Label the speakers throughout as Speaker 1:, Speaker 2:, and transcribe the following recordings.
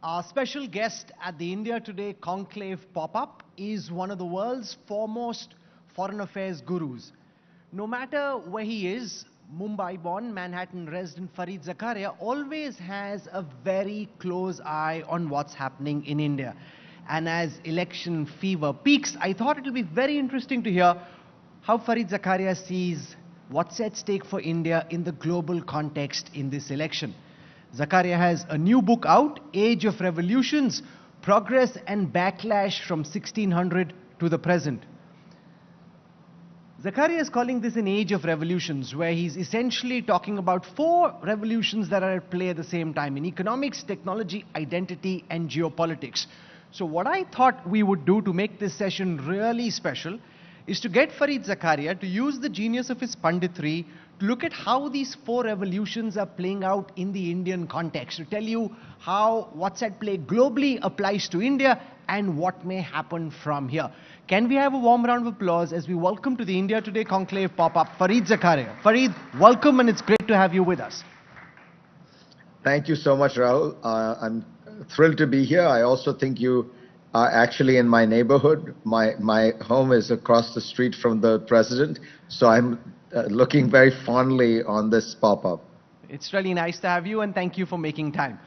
Speaker 1: Our special guest at the India Today Conclave pop-up is one of the world's foremost foreign affairs gurus. No matter where he is, Mumbai-born, Manhattan resident Fareed Zakaria always has a very close eye on what's happening in India. And as election fever peaks, I thought it will be very interesting to hear how Fareed Zakaria sees what's at stake for India in the global context in this election. Zakaria has a new book out, Age of Revolutions, Progress and Backlash from 1600 to the Present. Zakaria is calling this an age of revolutions, where he's essentially talking about four revolutions that are at play at the same time in economics, technology, identity, and geopolitics. So what I thought we would do to make this session really special is to get Fareed Zakaria to use the genius of his punditry to look at how these four revolutions are playing out in the Indian context, to tell you how what's at play globally applies to India and what may happen from here. Can we have a warm round of applause as we welcome to the India Today Conclave pop-up Fareed Zakaria. Fareed, welcome, and it's great to have you with us.
Speaker 2: Thank you so much, Rahul. I'm thrilled to be here. I also think you are actually in my neighborhood. My home is across the street from the president, so I'm looking very fondly on this pop-up.
Speaker 1: It's really nice to have you, and thank you for making time.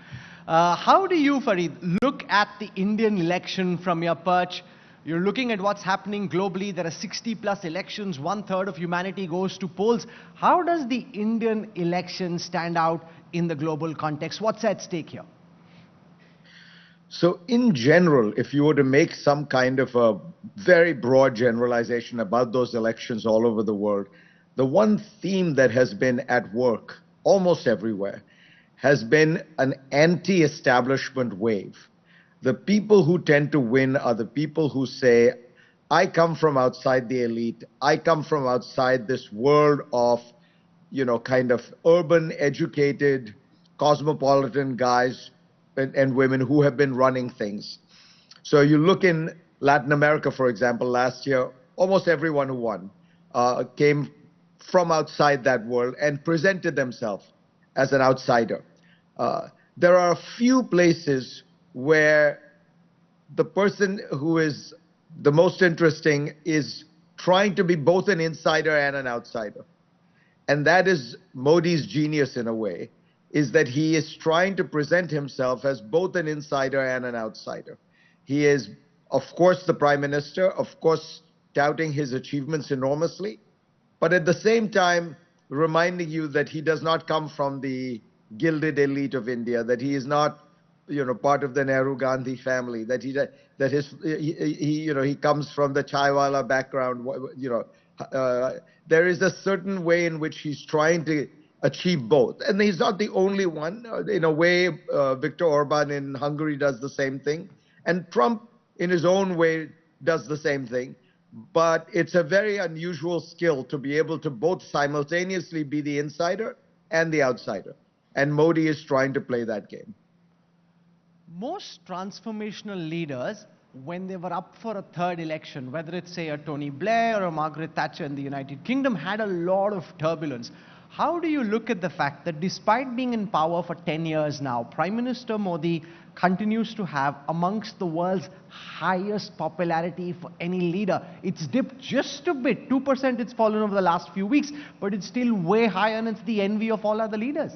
Speaker 1: How do you, Fareed, look at the Indian election from your perch? You're looking at what's happening globally. There are 60+ elections. 1/3 of humanity goes to polls. How does the Indian election stand out in the global context? What's at stake here?
Speaker 2: So in general, if you were to make some kind of a very broad generalization about those elections all over the world, the one theme that has been at work almost everywhere has been an anti-establishment wave. The people who tend to win are the people who say, I come from outside the elite. I come from outside this world of, kind of urban, educated, cosmopolitan guys and women who have been running things. So you look in Latin America, for example, last year, almost everyone who won came from outside that world and presented themselves as an outsider. There are a few places where the person who is the most interesting is trying to be both an insider and an outsider. And that is Modi's genius in a way, is that he is trying to present himself as both an insider and an outsider. He is, of course, the prime minister, of course, touting his achievements enormously, but at the same time, reminding you that he does not come from the gilded elite of India, that he is not, part of the Nehru Gandhi family, that he comes from the chaiwala background. There is a certain way in which he's trying to achieve both, and he's not the only one. In a way, Viktor Orban in Hungary does the same thing, and Trump, in his own way, does the same thing. But it's a very unusual skill to be able to both simultaneously be the insider and the outsider. And Modi is trying to play that game.
Speaker 1: Most transformational leaders, when they were up for a third election, whether it's, say, a Tony Blair or a Margaret Thatcher in the United Kingdom, had a lot of turbulence. How do you look at the fact that despite being in power for 10 years now, Prime Minister Modi continues to have amongst the world's highest popularity for any leader? It's dipped just a bit, 2% it's fallen over the last few weeks, but it's still way higher, and it's the envy of all other leaders.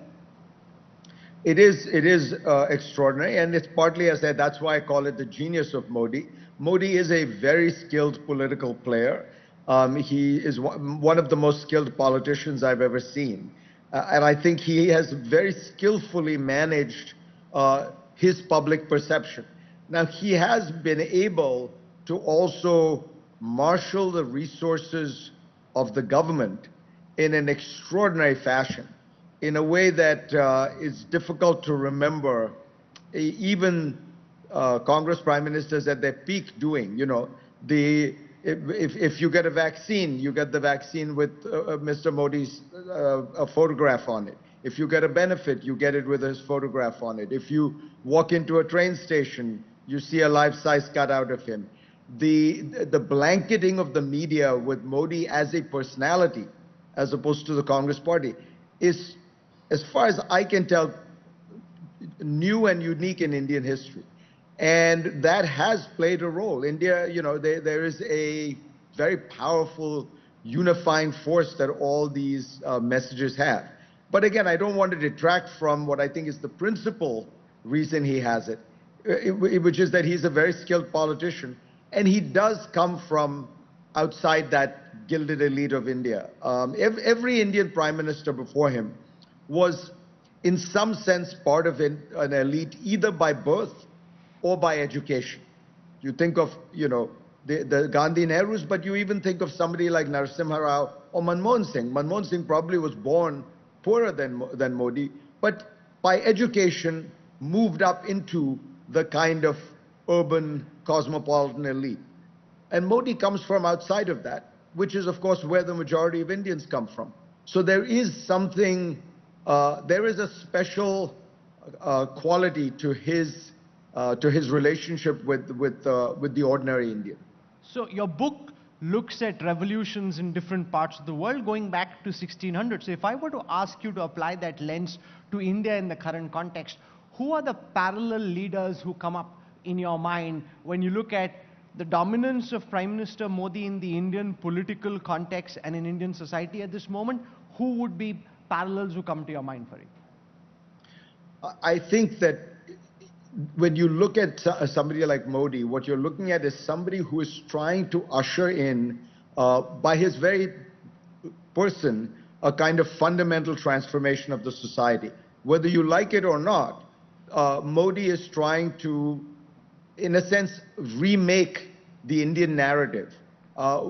Speaker 2: It is extraordinary, and it's partly, as I said, that's why I call it the genius of Modi. Modi is a very skilled political player. He is one of the most skilled politicians I've ever seen. And I think he has very skillfully managed his public perception. Now, he has been able to also marshal the resources of the government in an extraordinary fashion, in a way that is difficult to remember even Congress prime ministers at their peak doing. If you get a vaccine, you get the vaccine with Mr. Modi's a photograph on it. If you get a benefit, you get it with his photograph on it. If you walk into a train station, you see a life-size cutout of him. The blanketing of the media with Modi as a personality, as opposed to the Congress party, is, as far as I can tell, new and unique in Indian history. And that has played a role. India, there is a very powerful unifying force that all these messages have. But again, I don't want to detract from what I think is the principal reason he has it, which is that he's a very skilled politician. And he does come from outside that gilded elite of India. Every Indian prime minister before him was, in some sense, part of an elite, either by birth or by education. You think of, the Gandhi Nehrus, but you even think of somebody like Narasimha Rao or Manmohan Singh. Manmohan Singh probably was born poorer than Modi, but by education moved up into the kind of urban cosmopolitan elite. And Modi comes from outside of that, which is, of course, where the majority of Indians come from. So there is something, there is a special quality to his relationship with the ordinary Indian.
Speaker 1: So your book looks at revolutions in different parts of the world going back to 1600. So if I were to ask you to apply that lens to India in the current context, who are the parallel leaders who come up in your mind when you look at the dominance of Prime Minister Modi in the Indian political context and in Indian society at this moment? Who would be parallels who come to your mind, Fareed?
Speaker 2: I think that when you look at somebody like Modi, what you're looking at is somebody who is trying to usher in, by his very person, a kind of fundamental transformation of the society. Whether you like it or not, Modi is trying to, in a sense, remake the Indian narrative,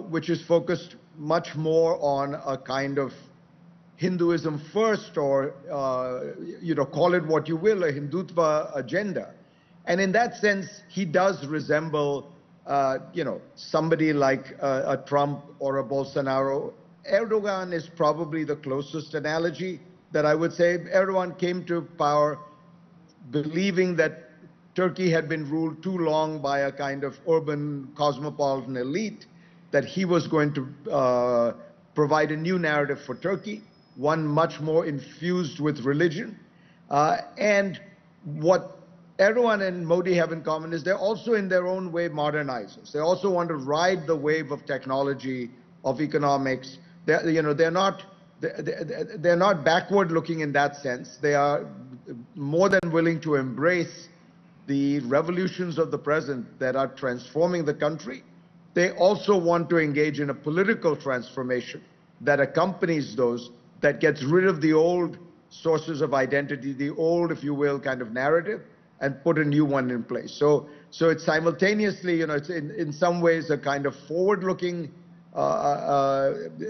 Speaker 2: which is focused much more on a kind of Hinduism first, or call it what you will, a Hindutva agenda. And in that sense, he does resemble, somebody like a Trump or a Bolsonaro. Erdogan is probably the closest analogy that I would say. Erdogan came to power believing that Turkey had been ruled too long by a kind of urban cosmopolitan elite, that he was going to provide a new narrative for Turkey, one much more infused with religion. And what Erdogan and Modi have in common is they're also in their own way modernizers. They also want to ride the wave of technology, of economics. They're not backward looking in that sense. They are more than willing to embrace the revolutions of the present that are transforming the country. They also want to engage in a political transformation that accompanies those, that gets rid of the old sources of identity, the old, if you will, kind of narrative, and put a new one in place. So it's simultaneously, it's in some ways a kind of forward-looking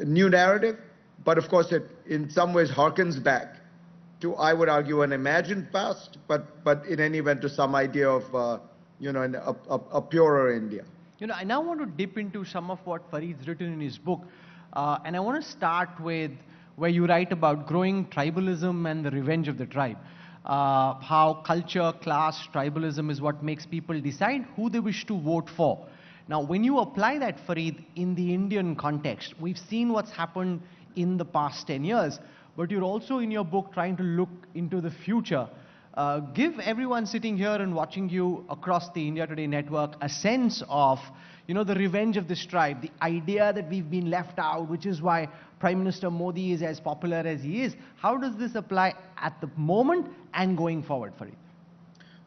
Speaker 2: new narrative, but of course it in some ways harkens back to, I would argue, an imagined past, but in any event to some idea of, a purer India.
Speaker 1: I now want to dip into some of what Fareed's written in his book, and I want to start with where you write about growing tribalism and the revenge of the tribe. How culture, class, tribalism is what makes people decide who they wish to vote for. Now, when you apply that, Fareed, in the Indian context, we've seen what's happened in the past 10 years, but you're also in your book trying to look into the future. Give everyone sitting here and watching you across the India Today network a sense of, the revenge of this tribe, the idea that we've been left out, which is why Prime Minister Modi is as popular as he is. How does this apply at the moment and going forward, Fareed?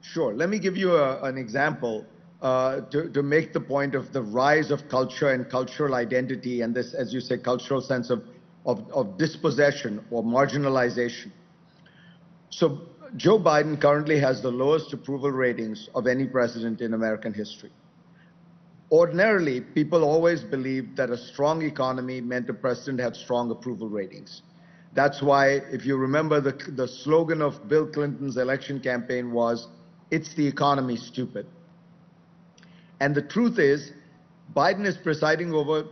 Speaker 2: Sure. Let me give you an example to make the point of the rise of culture and cultural identity and this, as you say, cultural sense of dispossession or marginalization. So Joe Biden currently has the lowest approval ratings of any president in American history. Ordinarily, people always believed that a strong economy meant a president had strong approval ratings. That's why, if you remember, the slogan of Bill Clinton's election campaign was, "It's the economy, stupid." And the truth is, Biden is presiding over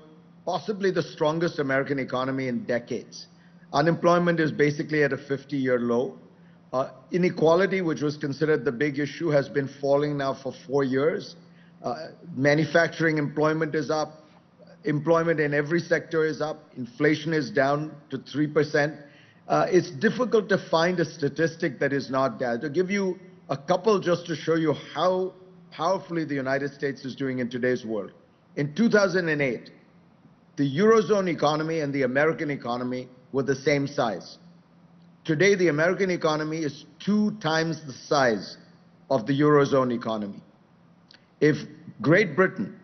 Speaker 2: possibly the strongest American economy in decades. Unemployment is basically at a 50-year low. Inequality, which was considered the big issue, has been falling now for 4 years. Manufacturing employment is up. Employment in every sector is up. Inflation is down to 3%. It's difficult to find a statistic that is not there. To give you A couple just to show you how powerfully the United States is doing in today's world. In 2008, the Eurozone economy and the American economy were the same size. Today, the American economy is 2 times the size of the Eurozone economy. If Great Britain,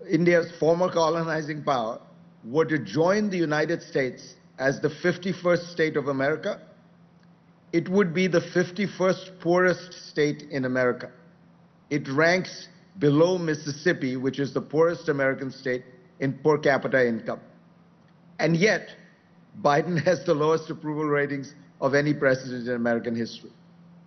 Speaker 2: India's former colonizing power, were to join the United States as the 51st state of America, it would be the 51st poorest state in America. It ranks below Mississippi, which is the poorest American state, in per capita income. And yet, Biden has the lowest approval ratings of any president in American history.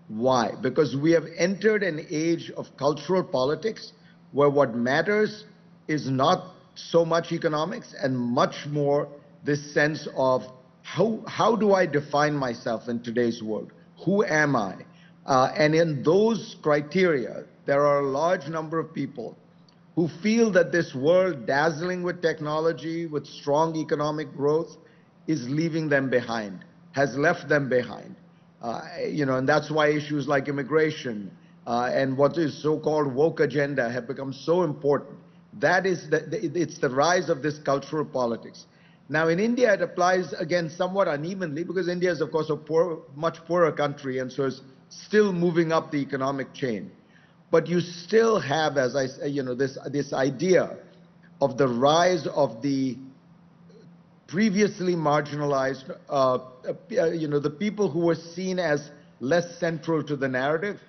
Speaker 2: Why? Because we have entered an age of cultural politics where what matters is not so much economics and much more this sense of how do I define myself in today's world? Who am I? And in those criteria, there are a large number of people who feel that this world dazzling with technology, with strong economic growth, is leaving them behind, has left them behind. And that's why issues like immigration and what is so-called woke agenda have become so important. It's the rise of this cultural politics. Now, in India, it applies, again, somewhat unevenly, because India is, of course, a much poorer country, and so is still moving up the economic chain. But you still have, as I say, this idea of the rise of the previously marginalized, the people who were seen as less central to the narrative,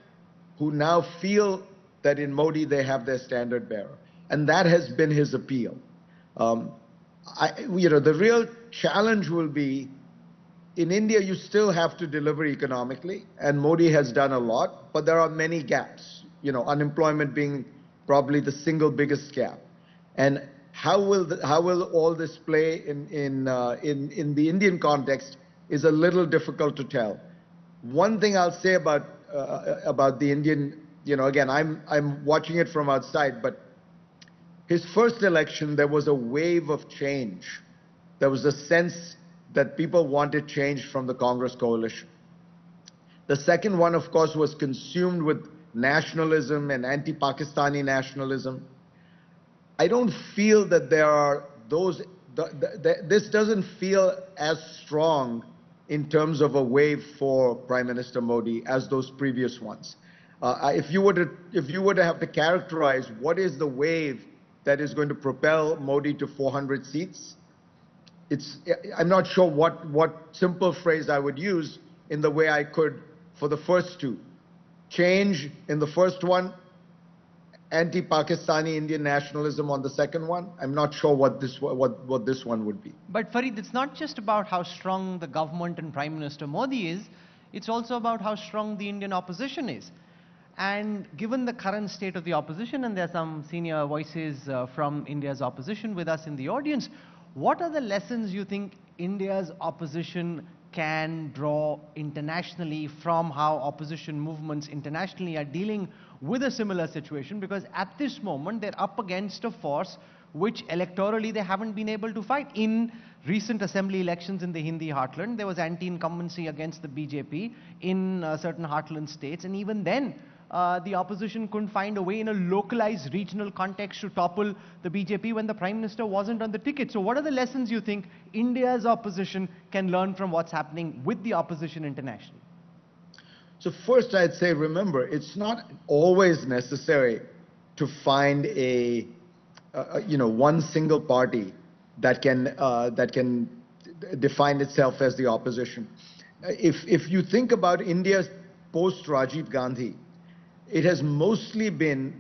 Speaker 2: who now feel that in Modi they have their standard bearer. And that has been his appeal. The real challenge will be, in India, you still have to deliver economically, and Modi has done a lot, but there are many gaps, unemployment being probably the single biggest gap. And how will all this play in the Indian context is a little difficult to tell. One thing I'll say about the Indian, again, I'm watching it from outside, but his first election, there was a wave of change. There was a sense that people wanted change from the Congress coalition. The second one, of course, was consumed with nationalism and anti-Pakistani nationalism. I don't feel that there are those, this doesn't feel as strong in terms of a wave for Prime Minister Modi as those previous ones. If you were to have to characterize what is the wave that is going to propel Modi to 400 seats, I'm not sure what simple phrase I would use in the way I could for the first two. Change in the first one, anti-Pakistani Indian nationalism on the second one. I'm not sure what this one would be.
Speaker 1: But Fareed, it's not just about how strong the government and Prime Minister Modi is, it's also about how strong the Indian opposition is. And given the current state of the opposition, and there are some senior voices from India's opposition with us in the audience, what are the lessons you think India's opposition can draw internationally from how opposition movements internationally are dealing with a similar situation? Because at this moment, they're up against a force which electorally they haven't been able to fight. In recent assembly elections in the Hindi heartland, there was anti-incumbency against the BJP in certain heartland states, and even then, the opposition couldn't find a way in a localized regional context to topple the BJP when the Prime Minister wasn't on the ticket. So what are the lessons you think India's opposition can learn from what's happening with the opposition internationally?
Speaker 2: So first I'd say, remember, it's not always necessary to find one single party that can define itself as the opposition. If you think about India's post-Rajiv Gandhi, it has mostly been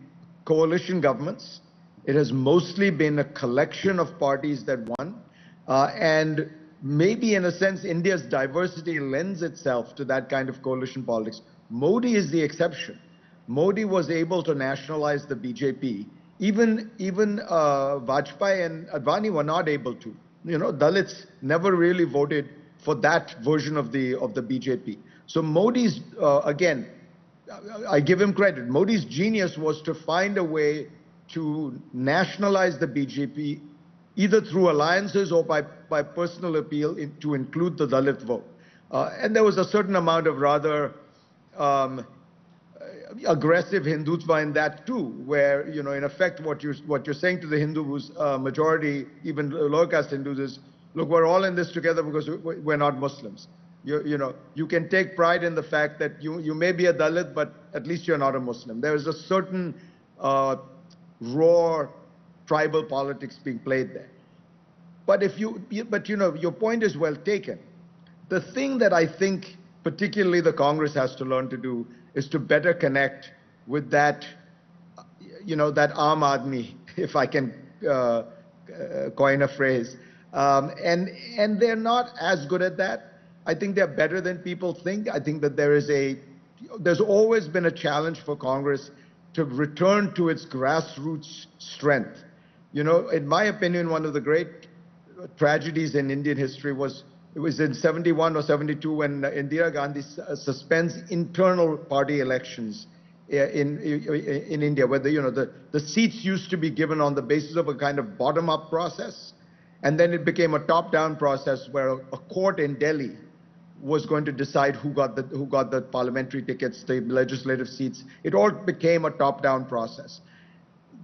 Speaker 2: coalition governments. It has mostly been a collection of parties that won. And maybe in a sense, India's diversity lends itself to that kind of coalition politics. Modi is the exception. Modi was able to nationalize the BJP. Even Vajpayee and Advani were not able to. Dalits never really voted for that version of the BJP. So Modi's, again, I give him credit. Modi's genius was to find a way to nationalize the BJP, either through alliances or by personal appeal to include the Dalit vote. And there was a certain amount of rather um, aggressive Hindutva in that too, where, you know, in effect, what you're saying to the Hindu who's majority, even lower caste Hindus, is, look, we're all in this together because we're not Muslims. You know, you can take pride in the fact that you may be a Dalit, but at least you're not a Muslim. There is a certain raw tribal politics being played there. But but you know, your point is well taken. The thing that I think particularly the Congress has to learn to do is to better connect with that, you know, that Aam Aadmi, if I can coin a phrase. And they're not as good at that. I think they're better than people think. I think that there's always been a challenge for Congress to return to its grassroots strength. You know, in my opinion, one of the great tragedies in Indian history was, it was in 71 or 72 when Indira Gandhi suspends internal party elections in India, where the seats used to be given on the basis of a kind of bottom-up process, and then it became a top-down process where a court in Delhi was going to decide who got the parliamentary tickets, the legislative seats. It all became a top-down process.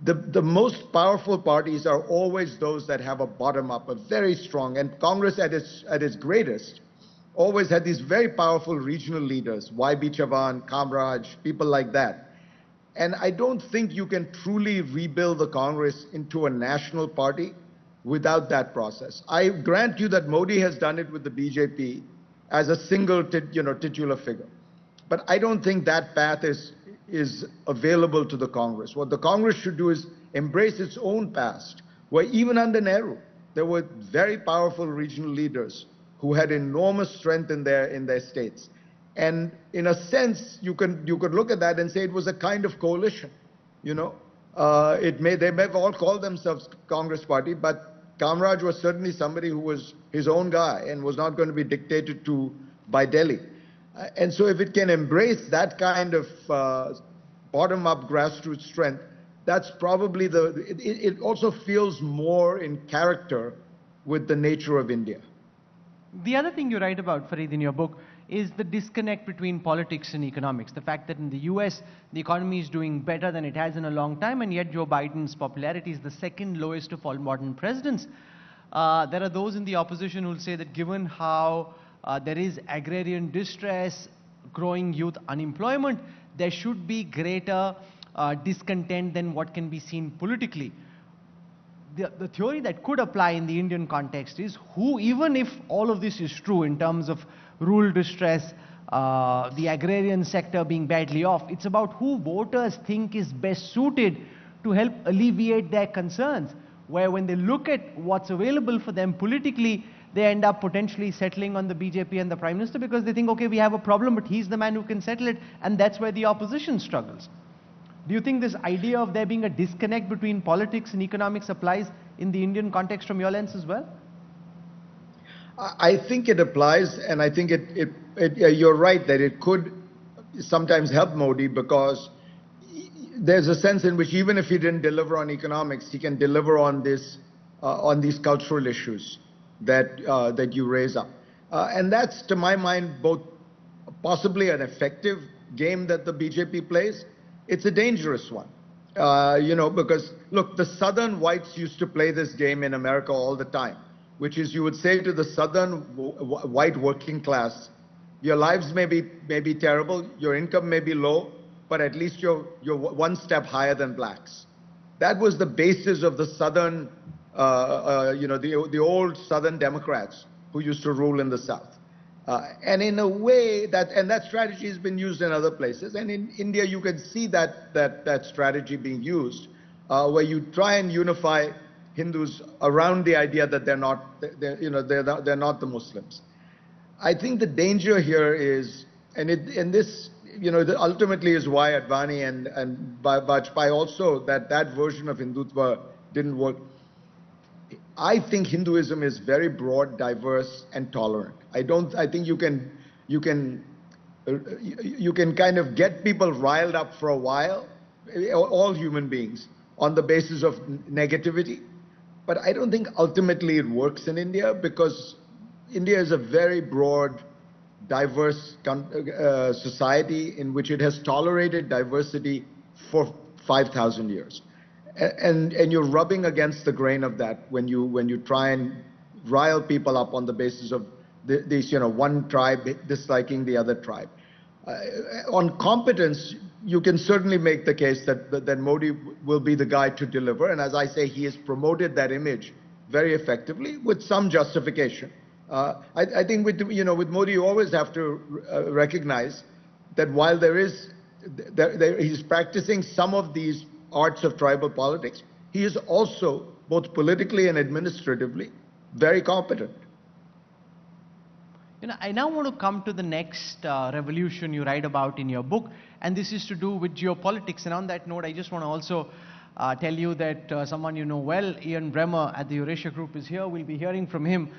Speaker 2: The most powerful parties are always those that have a bottom-up, a very strong, and Congress at its greatest always had these very powerful regional leaders, Y.B. Chavan, Kamraj, people like that. And I don't think you can truly rebuild the Congress into a national party without that process. I grant you that Modi has done it with the BJP as a single titular figure. But I don't think that path is available to the Congress. What the Congress should do is embrace its own past, where even under Nehru, there were very powerful regional leaders who had enormous strength in their states. And in a sense, you could look at that and say it was a kind of coalition. You know, they may have all called themselves Congress Party, but Kamraj was certainly somebody who was his own guy and was not going to be dictated to by Delhi. And so if it can embrace that kind of bottom-up grassroots strength, that's probably it also feels more in character with the nature of India.
Speaker 1: The other thing you write about, Fareed, in your book is the disconnect between politics and economics. The fact that in the US, the economy is doing better than it has in a long time, and yet Joe Biden's popularity is the second lowest of all modern presidents. There are those in the opposition who will say that given how there is agrarian distress, growing youth unemployment, there should be greater discontent than what can be seen politically. The theory that could apply in the Indian context is who, even if all of this is true in terms of rural distress, the agrarian sector being badly off, it's about who voters think is best suited to help alleviate their concerns, where when they look at what's available for them politically, they end up potentially settling on the BJP and the Prime Minister because they think, okay, we have a problem, but he's the man who can settle it, and that's where the opposition struggles. Do you think this idea of there being a disconnect between politics and economics applies in the Indian context from your lens as well?
Speaker 2: I think it applies, and I think you're right that it could sometimes help Modi, because there's a sense in which even if he didn't deliver on economics, he can deliver on these cultural issues that you raise up. And that's, to my mind, both possibly an effective game that the BJP plays. It's a dangerous one, you know, because, look, the Southern whites used to play this game in America all the time, which is you would say to the Southern white working class, your lives may be terrible, your income may be low, but at least you're one step higher than blacks. That was the basis of the Southern, you know, the old Southern Democrats who used to rule in the South. And in a way that strategy has been used in other places, and in India you can see that strategy being used, where you try and unify Hindus around the idea that they're not the Muslims. I think the danger here is, and this, you know, ultimately is why Advani and Vajpayee also, that version of Hindutva didn't work. I think Hinduism is very broad, diverse, and tolerant. I think you can kind of get people riled up for a while, all human beings, on the basis of negativity. But I don't think ultimately it works in India, because India is a very broad, diverse society in which it has tolerated diversity for 5,000 years. And you're rubbing against the grain of that when you try and rile people up on the basis of this, one tribe disliking the other tribe. On competence, you can certainly make the case that Modi will be the guy to deliver. And as I say, he has promoted that image very effectively with some justification. I think with Modi, you always have to recognize that while he's practicing some of these arts of tribal politics, he is also, both politically and administratively, very competent.
Speaker 1: I now want to come to the next revolution you write about in your book, and this is to do with geopolitics. And on that note, I just want to also tell you that someone you know well, Ian Bremmer at the Eurasia Group, is here. We'll be hearing from him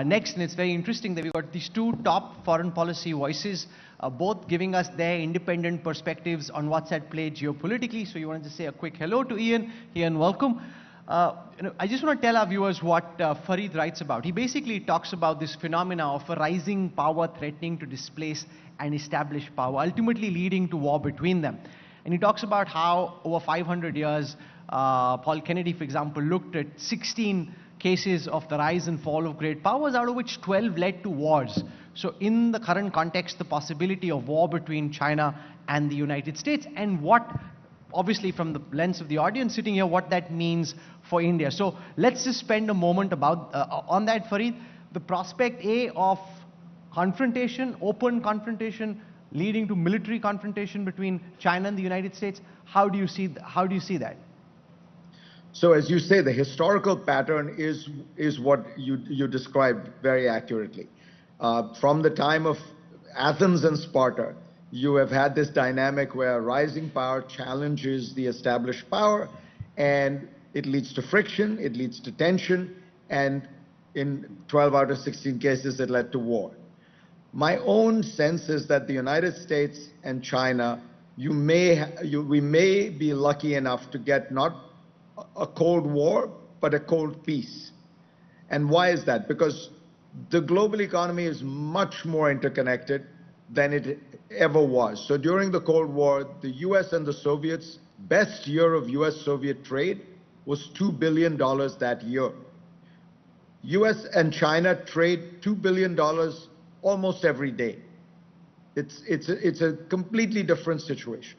Speaker 1: next, and it's very interesting that we've got these two top foreign policy voices, both giving us their independent perspectives on what's at play geopolitically. So you wanted to say a quick hello to Ian. Ian, welcome. I just want to tell our viewers what Fareed writes about. He basically talks about this phenomena of a rising power threatening to displace and establish power, ultimately leading to war between them. And he talks about how over 500 years, Paul Kennedy, for example, looked at 16 cases of the rise and fall of great powers, out of which 12 led to wars. So in the current context, the possibility of war between China and the United States, and what, obviously from the lens of the audience sitting here, what that means for India. So let's just spend a moment about on that, Fareed. The prospect, of confrontation, open confrontation, leading to military confrontation between China and the United States. How do you see that?
Speaker 2: So as you say, the historical pattern is what you described very accurately. From the time of Athens and Sparta, you have had this dynamic where rising power challenges the established power, and it leads to friction, it leads to tension, and in 12 out of 16 cases, it led to war. My own sense is that the United States and China, we may be lucky enough to get not a Cold War, but a cold peace. And why is that? Because the global economy is much more interconnected than it ever was. So during the Cold War, the US and the Soviets, best year of US-Soviet trade was $2 billion that year. US and China trade $2 billion almost every day. It's a completely different situation.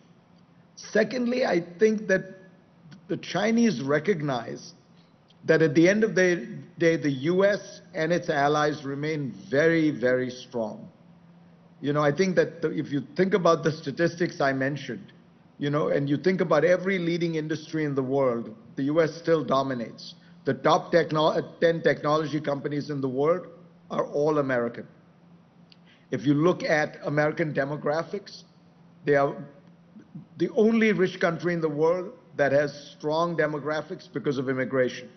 Speaker 2: Secondly, I think that the Chinese recognize that at the end of the day, the US and its allies remain very, very strong. I think that if you think about the statistics I mentioned, and you think about every leading industry in the world, the US still dominates. The top 10 technology companies in the world are all American. If you look at American demographics, they are the only rich country in the world that has strong demographics because of immigration.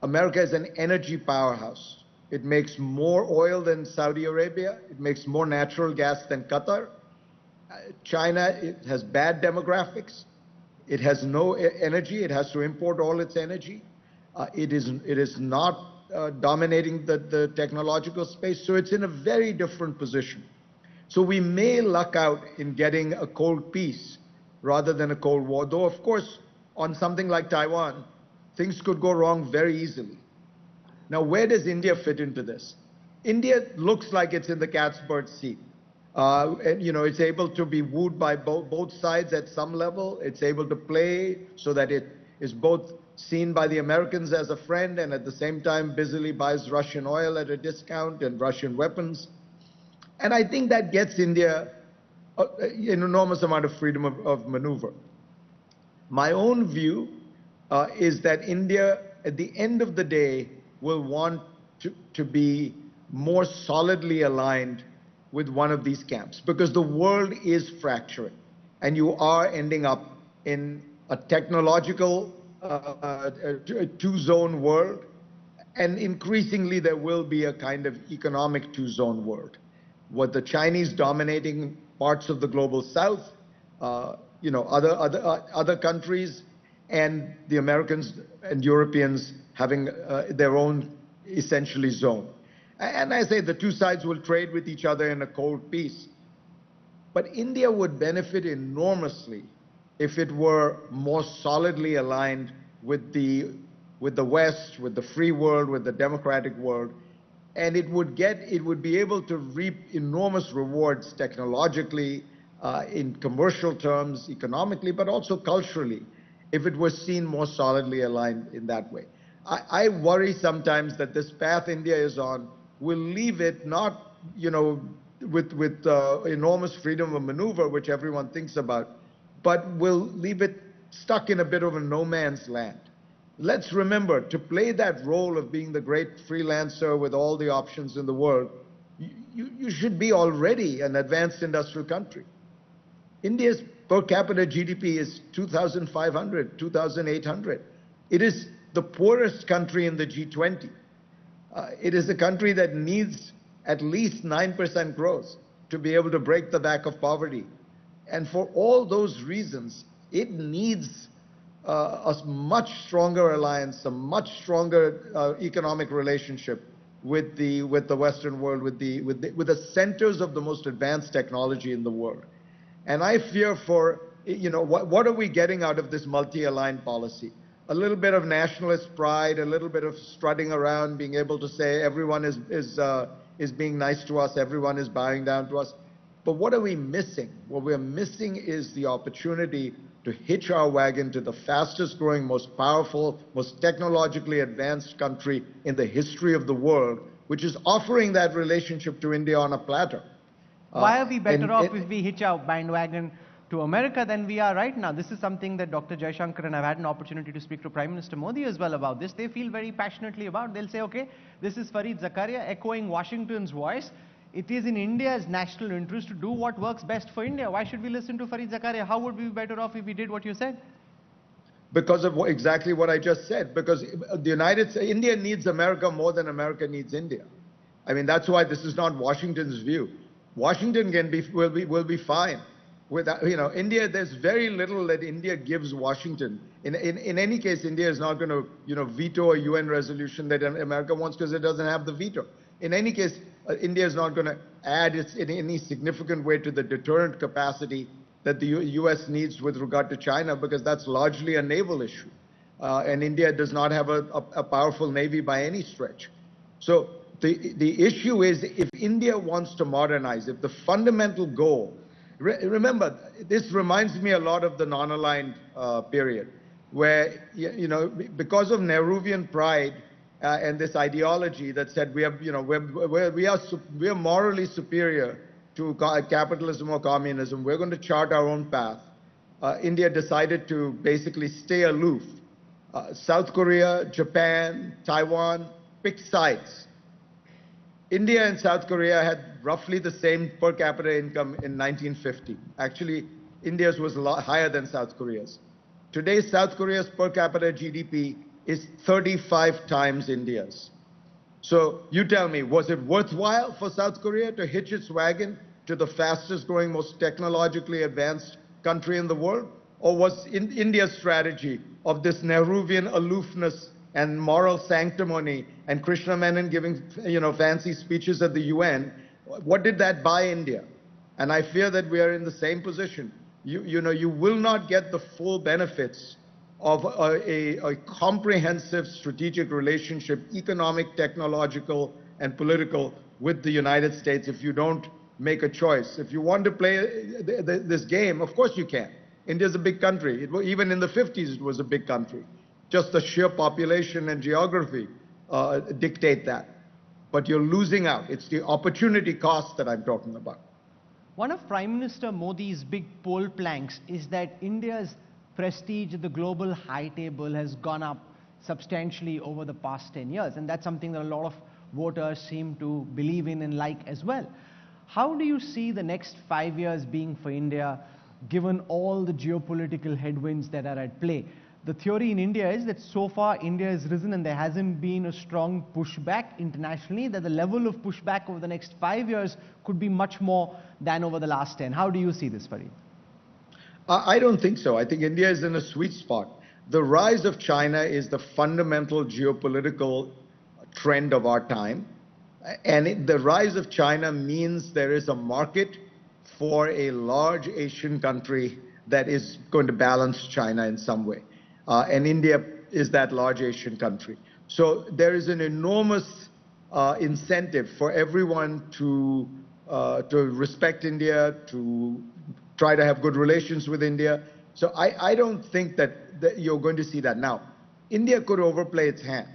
Speaker 2: America is an energy powerhouse. It makes more oil than Saudi Arabia. It makes more natural gas than Qatar. China, it has bad demographics. It has no energy. It has to import all its energy. It is not dominating the technological space. So it's in a very different position. So we may luck out in getting a cold peace rather than a cold war, though of course on something like Taiwan, things could go wrong very easily. Now, where does India fit into this? India looks like it's in the cat's bird seat. And it's able to be wooed by both sides at some level. It's able to play so that it is both seen by the Americans as a friend and at the same time busily buys Russian oil at a discount and Russian weapons. And I think that gets India an enormous amount of freedom of maneuver. My own view is that India, at the end of the day, will want to be more solidly aligned with one of these camps, because the world is fracturing, and you are ending up in a technological two-zone world, and increasingly there will be a kind of economic two-zone world, with the Chinese dominating parts of the global south, other countries, and the Americans and Europeans having their own essentially zone. And I say the two sides will trade with each other in a cold peace. But India would benefit enormously if it were more solidly aligned with the West, with the free world, with the democratic world, and it would be able to reap enormous rewards technologically, in commercial terms, economically, but also culturally, if it was seen more solidly aligned in that way. I worry sometimes that this path India is on will leave it not, with enormous freedom of maneuver, which everyone thinks about, but will leave it stuck in a bit of a no man's land. Let's remember, to play that role of being the great freelancer with all the options in the world, you should be already an advanced industrial country. India's per capita GDP is 2,500, 2,800. It is the poorest country in the G20. It is a country that needs at least 9% growth to be able to break the back of poverty. And for all those reasons, it needs a much stronger alliance, a much stronger economic relationship with the Western world, with the centers of the most advanced technology in the world. And I fear for, what are we getting out of this multi-aligned policy? A little bit of nationalist pride, a little bit of strutting around, being able to say everyone is being nice to us, everyone is bowing down to us. But what are we missing? What we're missing is the opportunity to hitch our wagon to the fastest growing, most powerful, most technologically advanced country in the history of the world, which is offering that relationship to India on a platter.
Speaker 1: Why are we better off if we hitch our bandwagon to America than we are right now? This is something that Dr. Jaishankar, and I've had an opportunity to speak to Prime Minister Modi as well about this. They feel very passionately about it. They'll say, okay, this is Fareed Zakaria echoing Washington's voice. It is in India's national interest to do what works best for India. Why should we listen to Fareed Zakaria? How would we be better off if we did what you said?
Speaker 2: Because of exactly what I just said. Because India needs America more than America needs India. I mean, that's why this is not Washington's view. Washington will be fine. India, there's very little that India gives Washington. In any case, India is not going to, veto a UN resolution that America wants because it doesn't have the veto. In any case, India is not going to add in any significant way to the deterrent capacity that the US needs with regard to China, because that's largely a naval issue. And India does not have a powerful navy by any stretch. So the issue is, if India wants to modernize, if the fundamental goal, remember, this reminds me a lot of the non-aligned period, where, because of Nehruvian pride, and this ideology that said we are morally superior to capitalism or communism, we're going to chart our own path. India decided to basically stay aloof. South Korea, Japan, Taiwan picked sides. India and South Korea had roughly the same per capita income in 1950. Actually, India's was a lot higher than South Korea's. Today, South Korea's per capita GDP is 35 times India's. So you tell me, was it worthwhile for South Korea to hitch its wagon to the fastest growing, most technologically advanced country in the world? Or was India's strategy of this Nehruvian aloofness and moral sanctimony and Krishna Menon giving fancy speeches at the UN, what did that buy India? And I fear that we are in the same position. You will not get the full benefits of a comprehensive strategic relationship, economic, technological, and political, with the United States if you don't make a choice. If you want to play this game, of course you can. India's a big country. Even in the 50s, it was a big country. Just the sheer population and geography dictate that. But you're losing out. It's the opportunity cost that I'm talking about.
Speaker 1: One of Prime Minister Modi's big poll planks is that India's prestige at the global high table has gone up substantially over the past 10 years. And that's something that a lot of voters seem to believe in and like as well. How do you see the next 5 years being for India, given all the geopolitical headwinds that are at play? The theory in India is that so far India has risen and there hasn't been a strong pushback internationally, that the level of pushback over the next 5 years could be much more than over the last 10. How do you see this, Fareed?
Speaker 2: I don't think so. I think India is in a sweet spot. The rise of China is the fundamental geopolitical trend of our time. And the rise of China means there is a market for a large Asian country that is going to balance China in some way. And India is that large Asian country. So there is an enormous incentive for everyone to respect India, to try to have good relations with India. So I don't think that you're going to see that. Now, India could overplay its hand.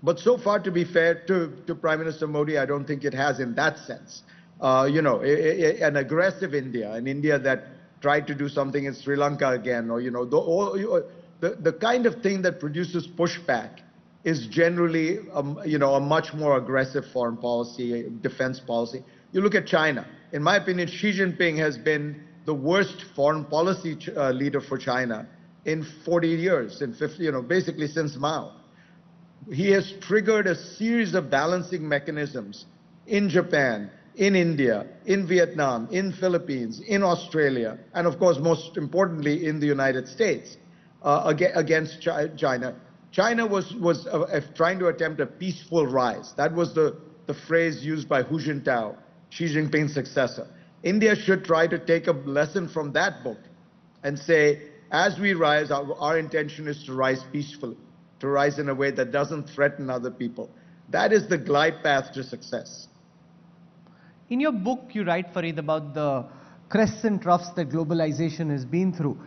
Speaker 2: But so far, to be fair to Prime Minister Modi, I don't think it has in that sense. An aggressive India, an India that tried to do something in Sri Lanka again, or the kind of thing that produces pushback is generally a much more aggressive foreign policy, defense policy. You look at China. In my opinion, Xi Jinping has been the worst foreign policy leader for China in 40 years, in 50, basically since Mao. He has triggered a series of balancing mechanisms in Japan, in India, in Vietnam, in Philippines, in Australia, and of course, most importantly, in the United States against China. China was trying to attempt a peaceful rise. That was the phrase used by Hu Jintao, Xi Jinping's successor. India should try to take a lesson from that book and say, as we rise, our intention is to rise peacefully, to rise in a way that doesn't threaten other people. That is the glide path to success.
Speaker 1: In your book, you write, Fareed, about the crests and troughs that globalization has been through.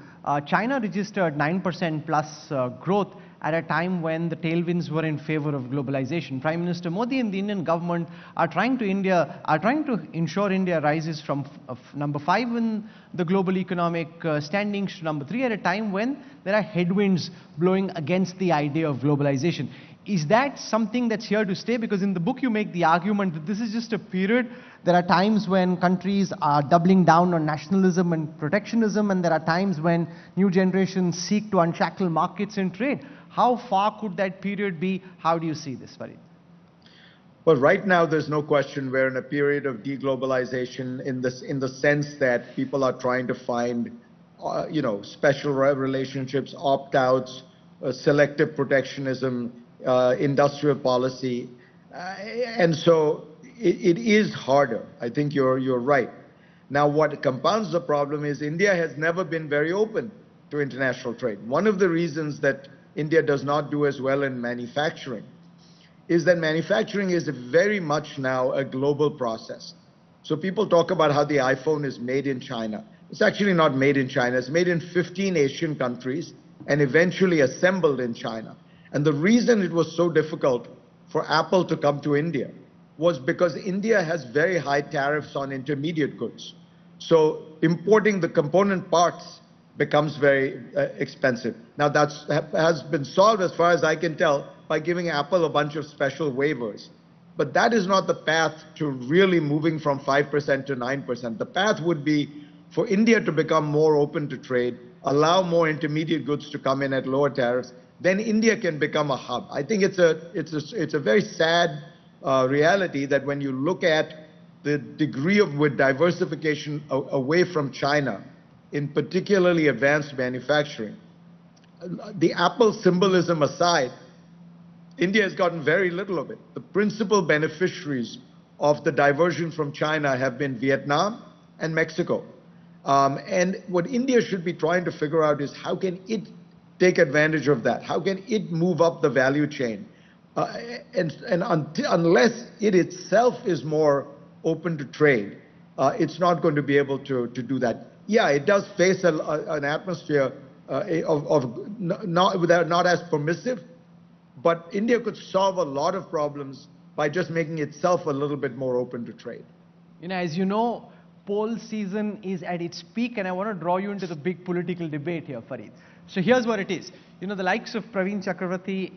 Speaker 1: China registered 9% plus growth at a time when the tailwinds were in favor of globalization. Prime Minister Modi and the Indian government are trying to ensure India rises from number 5 in the global economic standings to number 3 at a time when there are headwinds blowing against the idea of globalization. Is that something that's here to stay? Because in the book you make the argument that this is just a period. There are times when countries are doubling down on nationalism and protectionism, and there are times when new generations seek to unshackle markets and trade. How far could that period be? How do you see this, Fareed?
Speaker 2: Well, right now there's no question we're in a period of deglobalization in the sense that people are trying to find special relationships, opt-outs, selective protectionism, industrial policy, and so it is harder. I think you're right. Now, what compounds the problem is India has never been very open to international trade. One of the reasons that India does not do as well in manufacturing is that manufacturing is very much now a global process. So people talk about how the iPhone is made in China. It's actually not made in China. It's made in 15 Asian countries and eventually assembled in China. And the reason it was so difficult for Apple to come to India was because India has very high tariffs on intermediate goods. So importing the component parts becomes very expensive. Now that has been solved, as far as I can tell, by giving Apple a bunch of special waivers. But that is not the path to really moving from 5% to 9%. The path would be for India to become more open to trade, allow more intermediate goods to come in at lower tariffs, then India can become a hub. I think it's a very sad reality that when you look at the degree of diversification away from China, in particularly advanced manufacturing, the Apple symbolism aside, India has gotten very little of it. The principal beneficiaries of the diversion from China have been Vietnam and Mexico. And what India should be trying to figure out is how can it take advantage of that? How can it move up the value chain? Unless it itself is more open to trade, it's not going to be able to do that. Yeah, it does face an atmosphere of not as permissive, but India could solve a lot of problems by just making itself a little bit more open to trade.
Speaker 1: As you know, poll season is at its peak, and I want to draw you into the big political debate here, Fareed. So here's what it is. The likes of Praveen Chakravarti,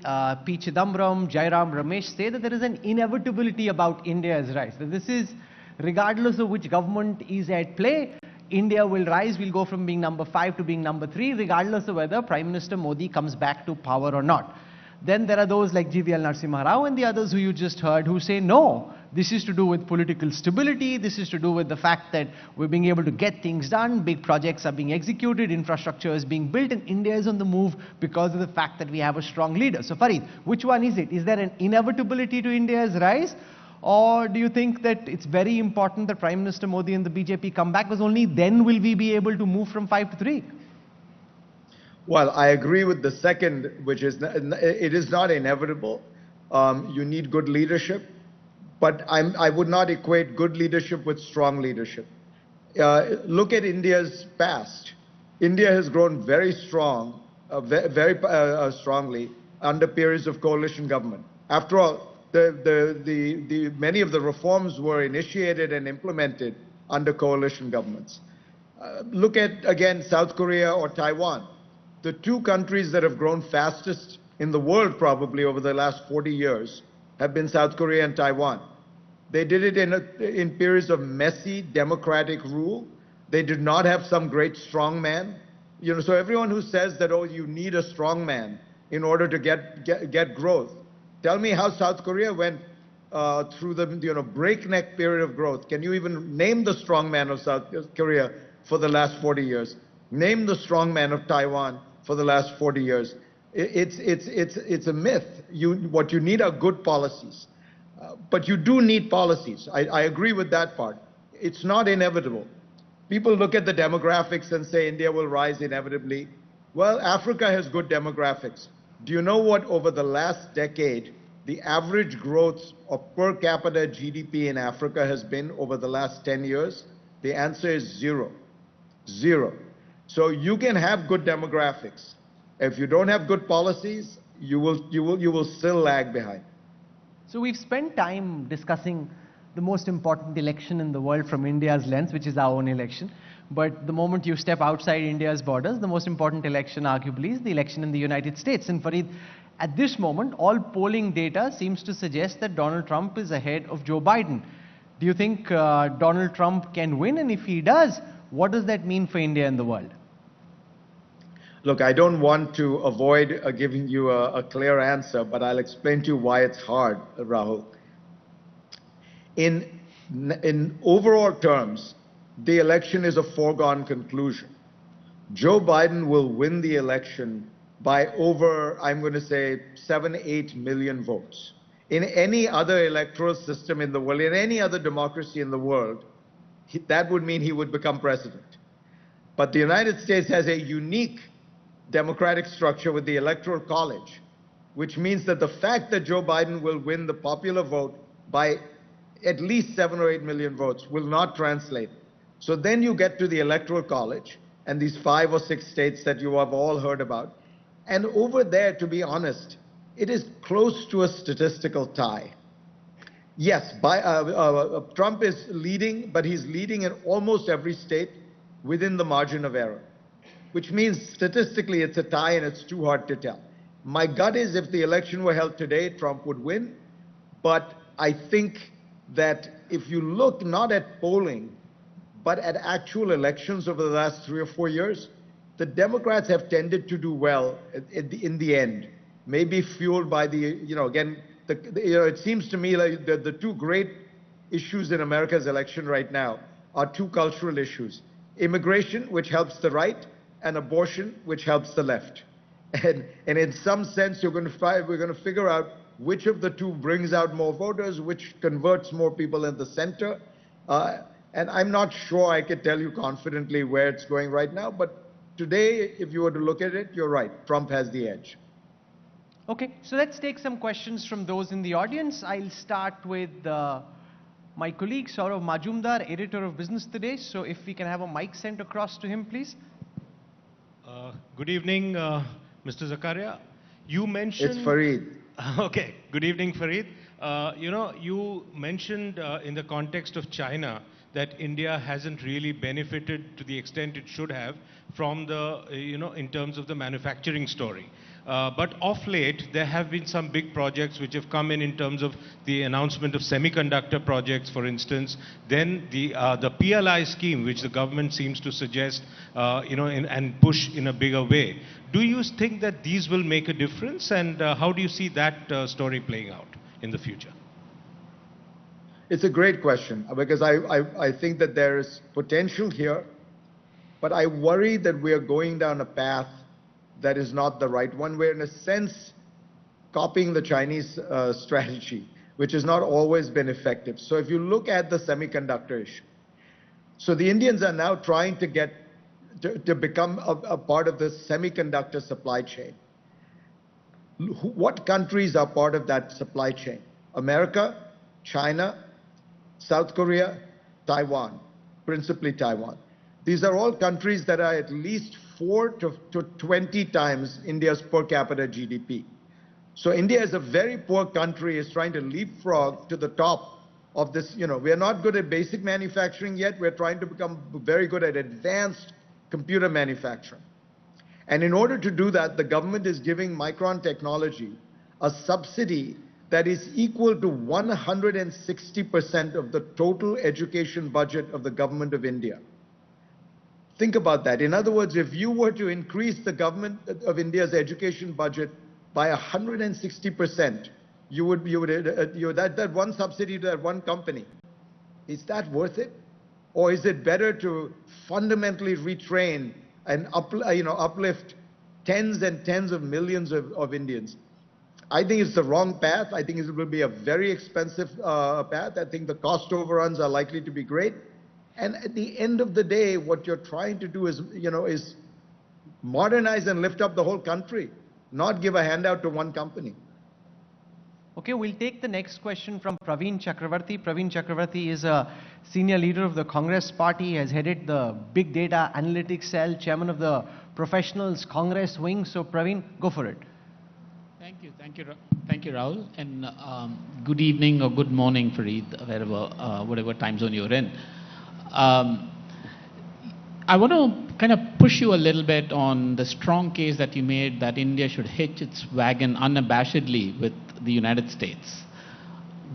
Speaker 1: P. Chidambaram, Jairam Ramesh say that there is an inevitability about India's rise. That this is, regardless of which government is at play, India will rise, will go from being number 5 to being number 3, regardless of whether Prime Minister Modi comes back to power or not. Then there are those like GVL Narasimha Rao and the others who you just heard who say, no, this is to do with political stability, this is to do with the fact that we're being able to get things done, big projects are being executed, infrastructure is being built, and India is on the move because of the fact that we have a strong leader. So Fareed, which one is it? Is there an inevitability to India's rise? Or do you think that it's very important that Prime Minister Modi and the BJP come back, because only then will we be able to move from 5 to 3?
Speaker 2: Well, I agree with the second, which is it is not inevitable. You need good leadership, but I would not equate good leadership with strong leadership. Look at India's past. India has grown very strong, very strongly under periods of coalition government. After all, many of the reforms were initiated and implemented under coalition governments. Look at, again, South Korea or Taiwan. The two countries that have grown fastest in the world probably over the last 40 years have been South Korea and Taiwan. They did it in periods of messy democratic rule. They did not have some great strong man. So everyone who says that, oh, you need a strong man in order to get growth, tell me how South Korea went through the breakneck period of growth. Can you even name the strong man of South Korea for the last 40 years? Name the strong man of Taiwan for the last 40 years. It's a myth. What you need are good policies. But you do need policies. I agree with that part. It's not inevitable. People look at the demographics and say India will rise inevitably. Well, Africa has good demographics. Do you know what over the last decade, the average growth of per capita GDP in Africa has been over the last 10 years? The answer is zero. Zero. So you can have good demographics. If you don't have good policies, you will still lag behind.
Speaker 1: So we've spent time discussing the most important election in the world from India's lens, which is our own election. But the moment you step outside India's borders, the most important election arguably is the election in the United States. And Fareed, at this moment, all polling data seems to suggest that Donald Trump is ahead of Joe Biden. Do you think Donald Trump can win? And if he does, what does that mean for India and the world?
Speaker 2: Look, I don't want to avoid giving you a clear answer, but I'll explain to you why it's hard, Rahul. In overall terms, the election is a foregone conclusion. Joe Biden will win the election by over, I'm going to say, 7-8 million votes. In any other electoral system in the world, in any other democracy in the world, that would mean he would become president. But the United States has a unique democratic structure with the Electoral College, which means that the fact that Joe Biden will win the popular vote by at least 7 or 8 million votes will not translate. So then you get to the Electoral College and these 5 or 6 states that you have all heard about. And over there, to be honest, it is close to a statistical tie. Yes, Trump is leading, but he's leading in almost every state within the margin of error, which means statistically it's a tie and it's too hard to tell. My gut is if the election were held today, Trump would win. But I think that if you look not at polling, but at actual elections over the last 3 or 4 years, the Democrats have tended to do well in the end, maybe fueled by it seems to me like the two great issues in America's election right now are two cultural issues: immigration, which helps the right, and abortion, which helps the left. And in some sense, we're going to figure out which of the two brings out more voters, which converts more people in the center. And I'm not sure I can tell you confidently where it's going right now, but today, if you were to look at it, you're right. Trump has the edge.
Speaker 1: Okay, so let's take some questions from those in the audience. I'll start with my colleague, Saurav Majumdar, editor of Business Today. So if we can have a mic sent across to him, please.
Speaker 3: Good evening, Mr. Zakaria. You mentioned...
Speaker 2: It's Fareed.
Speaker 3: Okay, good evening, Fareed. You mentioned in the context of China that India hasn't really benefited to the extent it should have from the, in terms of the manufacturing story. But of late, there have been some big projects which have come in terms of the announcement of semiconductor projects, for instance. Then the PLI scheme, which the government seems to suggest, and push in a bigger way. Do you think that these will make a difference? And how do you see that story playing out in the future?
Speaker 2: It's a great question, because I think that there is potential here, but I worry that we are going down a path that is not the right one. We're in a sense copying the Chinese strategy, which has not always been effective. So if you look at the semiconductor issue, so the Indians are now trying to get to become a part of the semiconductor supply chain. What countries are part of that supply chain? America, China, South Korea, Taiwan, principally Taiwan. These are all countries that are at least 4 to 20 times India's per capita GDP. So India is a very poor country, is trying to leapfrog to the top of this. We are not good at basic manufacturing yet. We're trying to become very good at advanced computer manufacturing. And in order to do that, the government is giving Micron Technology a subsidy that is equal to 160% of the total education budget of the government of India. Think about that. In other words, if you were to increase the government of India's education budget by 160%, that one subsidy to that one company, is that worth it? Or is it better to fundamentally retrain and uplift tens and tens of millions of Indians? I think it's the wrong path. I think it will be a very expensive path. I think the cost overruns are likely to be great. And at the end of the day, what you're trying to do is modernize and lift up the whole country, not give a handout to one company.
Speaker 1: Okay, we'll take the next question from Praveen Chakravarti. Praveen Chakravarti is a senior leader of the Congress party, has headed the Big Data Analytics Cell, chairman of the Professionals Congress Wing. So Praveen, go for it.
Speaker 4: Thank you, Rahul, and good evening or good morning, Fareed, whatever time zone you're in. I want to kind of push you a little bit on the strong case that you made that India should hitch its wagon unabashedly with the United States.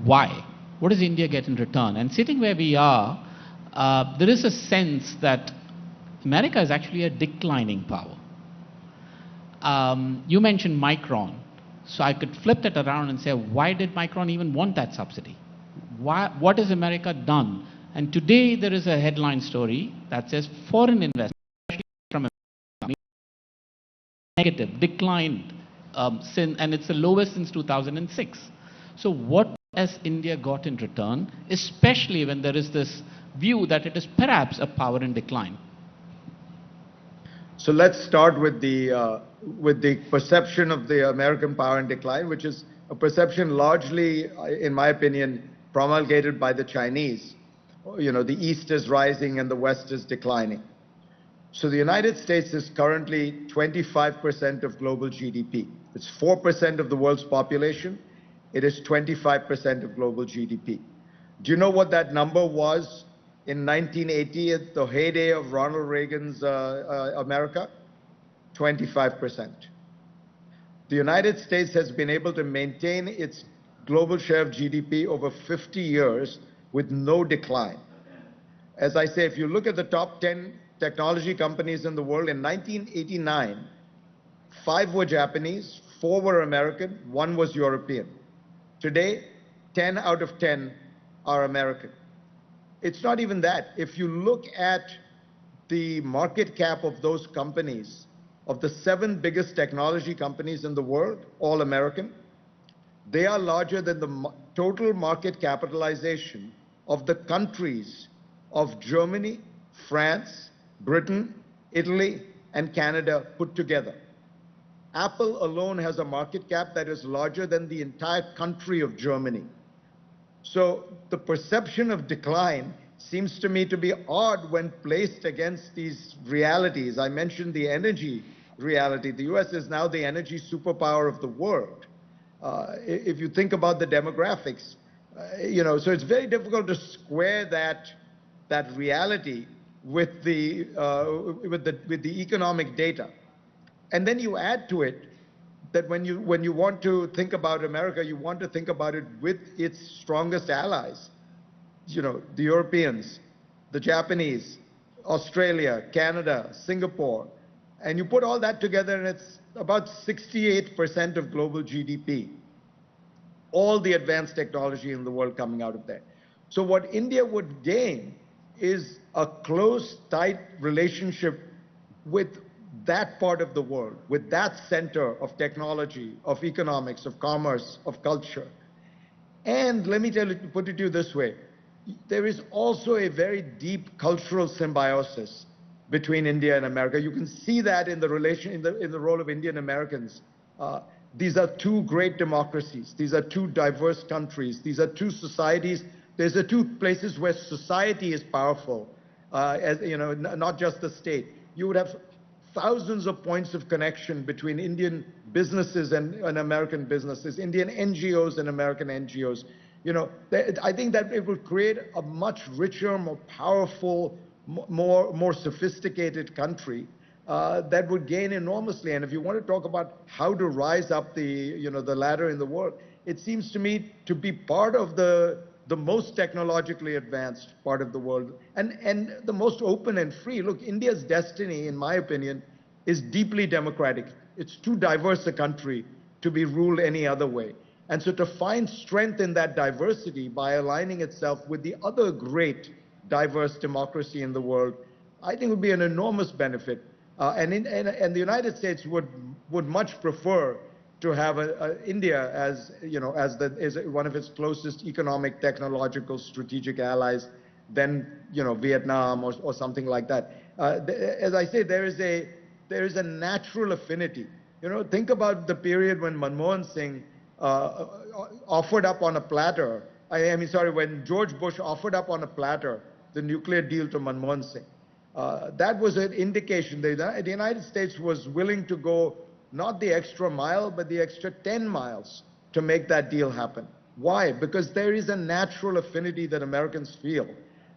Speaker 4: Why? What does India get in return? And sitting where we are, there is a sense that America is actually a declining power. You mentioned Micron. So I could flip that around and say, why did Micron even want that subsidy? What has America done? And today there is a headline story that says foreign investment, especially from America, negative, declined, and it's the lowest since 2006. So what has India got in return, especially when there is this view that it is perhaps a power in decline?
Speaker 2: So let's start with the perception of the American power in decline, which is a perception largely, in my opinion, promulgated by the Chinese. The East is rising and the West is declining. So the United States is currently 25% of global GDP. It's 4% of the world's population. It is 25% of global GDP. Do you know what that number was in 1980 at the heyday of Ronald Reagan's America? 25%. The United States has been able to maintain its global share of GDP over 50 years with no decline. As I say, if you look at the top 10 technology companies in the world, in 1989, 5 were Japanese, 4 were American, 1 was European. Today, 10 out of 10 are American. It's not even that. If you look at the market cap of those companies, of the 7 biggest technology companies in the world, all American, they are larger than the total market capitalization of the countries of Germany, France, Britain, Italy, and Canada put together. Apple alone has a market cap that is larger than the entire country of Germany. So the perception of decline seems to me to be odd when placed against these realities. I mentioned the energy reality. The US is now the energy superpower of the world. If you think about the demographics, so it's very difficult to square that reality with the economic data. And then you add to it that when you want to think about America, you want to think about it with its strongest allies. The Europeans, the Japanese, Australia, Canada, Singapore, and you put all that together and it's about 68% of global GDP. All the advanced technology in the world coming out of there. So what India would gain is a close, tight relationship with that part of the world, with that center of technology, of economics, of commerce, of culture. And let me put it to you this way. There is also a very deep cultural symbiosis between India and America. You can see that in the relation, in the role of Indian Americans. Uh, these are two great democracies. These are two diverse countries. These are two societies. These are two places where society is powerful, as you know, not just the state. You would have thousands of points of connection between Indian businesses and American businesses, Indian NGOs and American NGOs. You know, I think that it will create a much richer, more powerful, more sophisticated country that would gain enormously. And if you want to talk about how to rise up the ladder in the world, it seems to me to be part of the most technologically advanced part of the world and the most open and free. Look, India's destiny, in my opinion, is deeply democratic. It's too diverse a country to be ruled any other way. And so to find strength in that diversity by aligning itself with the other great diverse democracy in the world, I think would be an enormous benefit. And the United States would much prefer to have India as one of its closest economic, technological, strategic allies than Vietnam or something like that. As I say, there is a natural affinity. Think about the period when Manmohan Singh offered up on a platter. When George Bush offered up on a platter the nuclear deal to Manmohan Singh. That was an indication that the United States was willing to go not the extra mile, but the extra 10 miles to make that deal happen. Why? Because there is a natural affinity that Americans feel.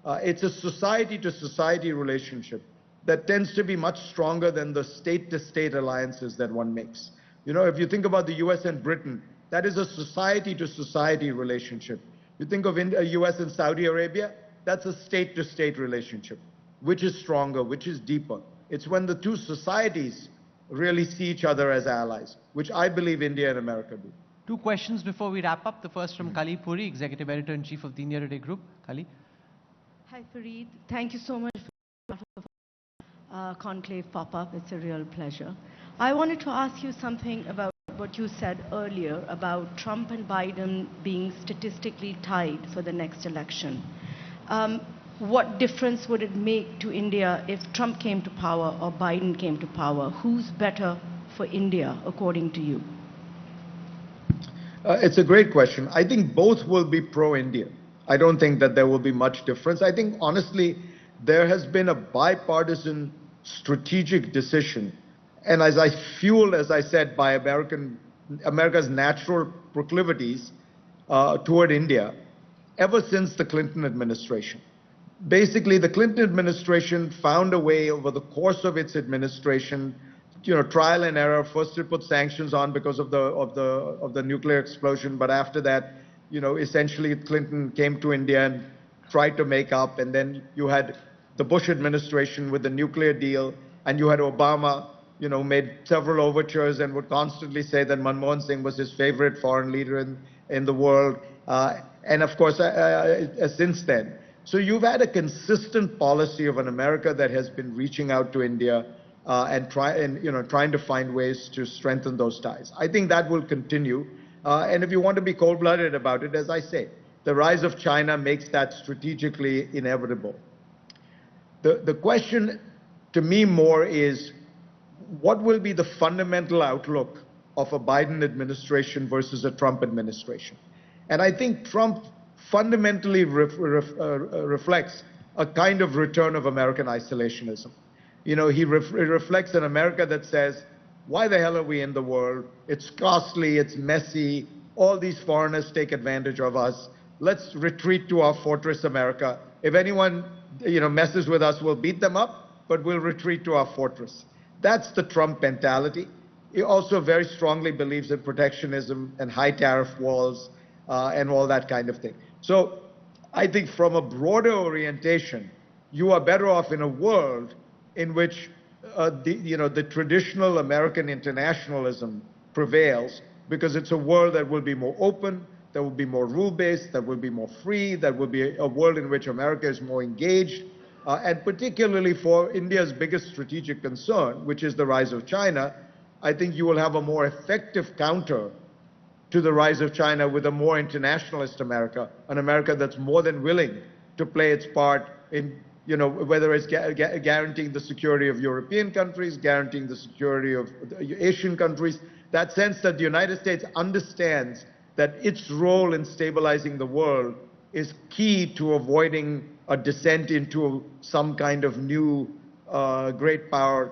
Speaker 2: It's a society-to-society relationship that tends to be much stronger than the state-to-state alliances that one makes. If you think about the US and Britain, that is a society-to-society relationship. You think of US and Saudi Arabia, that's a state-to-state relationship. Which is stronger, which is deeper. It's when the two societies really see each other as allies, which I believe India and America do.
Speaker 1: Two questions before we wrap up. The first from Kali Puri, Executive Editor-in-Chief of the India Today Group. Kali.
Speaker 5: Hi, Fareed. Thank you so much for Conclave pop-up. It's a real pleasure. I wanted to ask you something about what you said earlier about Trump and Biden being statistically tied for the next election. What difference would it make to India if Trump came to power or Biden came to power? Who's better for India, according to you?
Speaker 2: It's a great question. I think both will be pro-India. I don't think that there will be much difference. I think, honestly, there has been a bipartisan strategic decision, and as I said, by America's natural proclivities toward India, ever since the Clinton administration. Basically, the Clinton administration found a way over the course of its administration, trial and error. First, it put sanctions on because of the nuclear explosion, but after that, essentially Clinton came to India and tried to make up, and then you had the Bush administration with the nuclear deal, and you had Obama, made several overtures and would constantly say that Manmohan Singh was his favorite foreign leader in the world, and of course, since then. So you've had a consistent policy of an America that has been reaching out to India and trying to find ways to strengthen those ties. I think that will continue. And if you want to be cold-blooded about it, as I say, the rise of China makes that strategically inevitable. The question to me more is, what will be the fundamental outlook of a Biden administration versus a Trump administration? And I think Trump fundamentally reflects a kind of return of American isolationism. He reflects an America that says, why the hell are we in the world? It's costly, it's messy, all these foreigners take advantage of us. Let's retreat to our fortress America. If anyone messes with us, we'll beat them up, but we'll retreat to our fortress. That's the Trump mentality. He also very strongly believes in protectionism and high tariff walls and all that kind of thing. So I think from a broader orientation, you are better off in a world in which the traditional American internationalism prevails, because it's a world that will be more open, that will be more rule-based, that will be more free, that will be a world in which America is more engaged, and particularly for India's biggest strategic concern, which is the rise of China, I think you will have a more effective counter to the rise of China with a more internationalist America, an America that's more than willing to play its part in, whether it's guaranteeing the security of European countries, guaranteeing the security of Asian countries, that sense that the United States understands that its role in stabilizing the world is key to avoiding a descent into some kind of new great power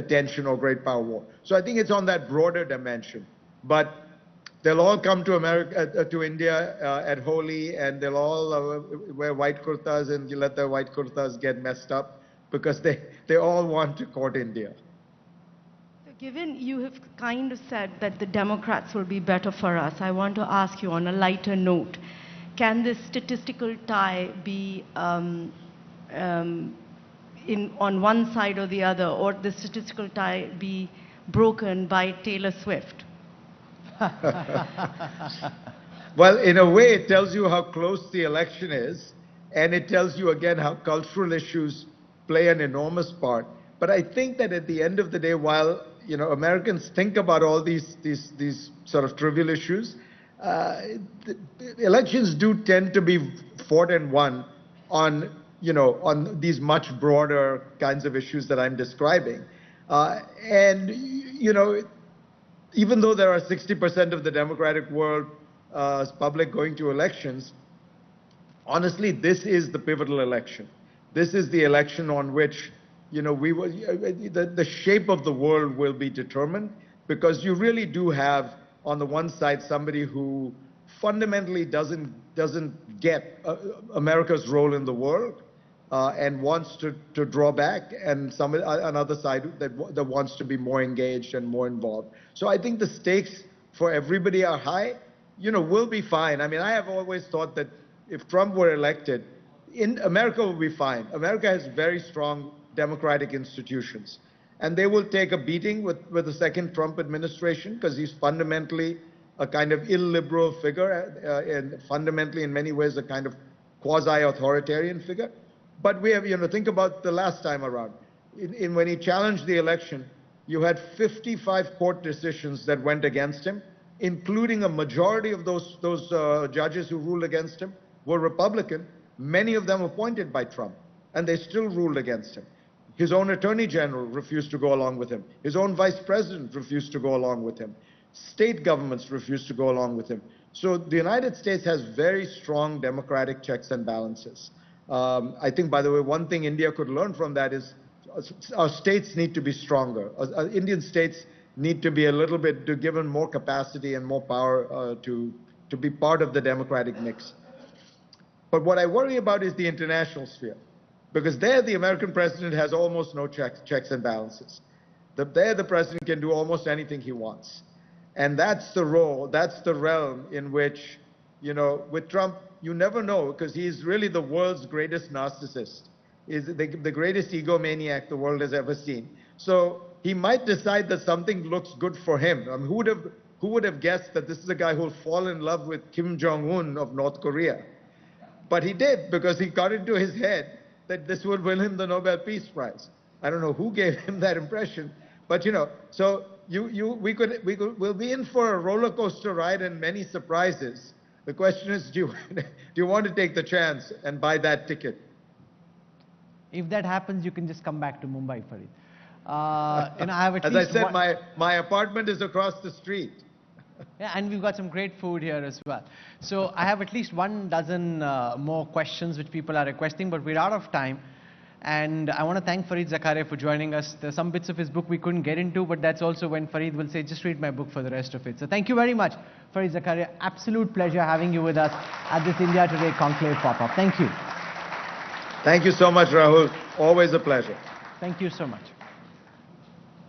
Speaker 2: tension or great power war. So I think it's on that broader dimension. But they'll all come to America, to India at Holi, and they'll all wear white kurtas, and you let their white kurtas get messed up because they all want to court India.
Speaker 5: So given you have kind of said that the Democrats will be better for us, I want to ask you on a lighter note, can this statistical tie be on one side or the other, or the statistical tie be broken by Taylor Swift?
Speaker 2: Well, in a way, it tells you how close the election is, and it tells you again how cultural issues play an enormous part. But I think that at the end of the day, while Americans think about all these sort of trivial issues, the elections do tend to be fought and won on these much broader kinds of issues that I'm describing, even though there are 60% of the democratic world public going to elections, honestly, this is the pivotal election. This is the election on which, the shape of the world will be determined, because you really do have, on the one side, somebody who fundamentally doesn't get America's role in the world, and wants to draw back, and another side that wants to be more engaged and more involved. So I think the stakes for everybody are high. We'll be fine. I mean, I have always thought that if Trump were elected, America will be fine. America has very strong democratic institutions, and they will take a beating with the second Trump administration, because he's fundamentally a kind of illiberal figure, and fundamentally in many ways a kind of quasi-authoritarian figure. But we have, think about the last time around. When he challenged the election, you had 55 court decisions that went against him, including a majority of those judges who ruled against him were Republican, many of them appointed by Trump, and they still ruled against him. His own attorney general refused to go along with him. His own vice president refused to go along with him. State governments refused to go along with him. So the United States has very strong democratic checks and balances. I think, by the way, one thing India could learn from that is our states need to be stronger. Indian states need to be a little bit given more capacity and more power to be part of the democratic mix. But what I worry about is the international sphere, because there the American president has almost no checks and balances. There the president can do almost anything he wants. And that's the role, that's the realm in which, with Trump, you never know, because he's really the world's greatest narcissist. He's the greatest egomaniac the world has ever seen. So he might decide that something looks good for him. I mean, who would have guessed that this is a guy who will fall in love with Kim Jong-un of North Korea? But he did, because he got into his head that this would win him the Nobel Peace Prize. I don't know who gave him that impression, but so we'll be in for a roller coaster ride and many surprises. The question is, do you want to take the chance and buy that ticket?
Speaker 1: If that happens, you can just come back to Mumbai, Fareed. I have at
Speaker 2: As
Speaker 1: least
Speaker 2: I said, my apartment is across the street.
Speaker 1: Yeah, and we've got some great food here as well. So I have at least 12 more questions which people are requesting, but we're out of time. And I want to thank Fareed Zakaria for joining us. There's some bits of his book we couldn't get into, but that's also when Fareed will say, just read my book for the rest of it. So thank you very much, Fareed Zakaria. Absolute pleasure having you with us at this India Today Conclave pop-up. Thank you.
Speaker 2: Thank you so much, Rahul. Always a pleasure.
Speaker 1: Thank you so much.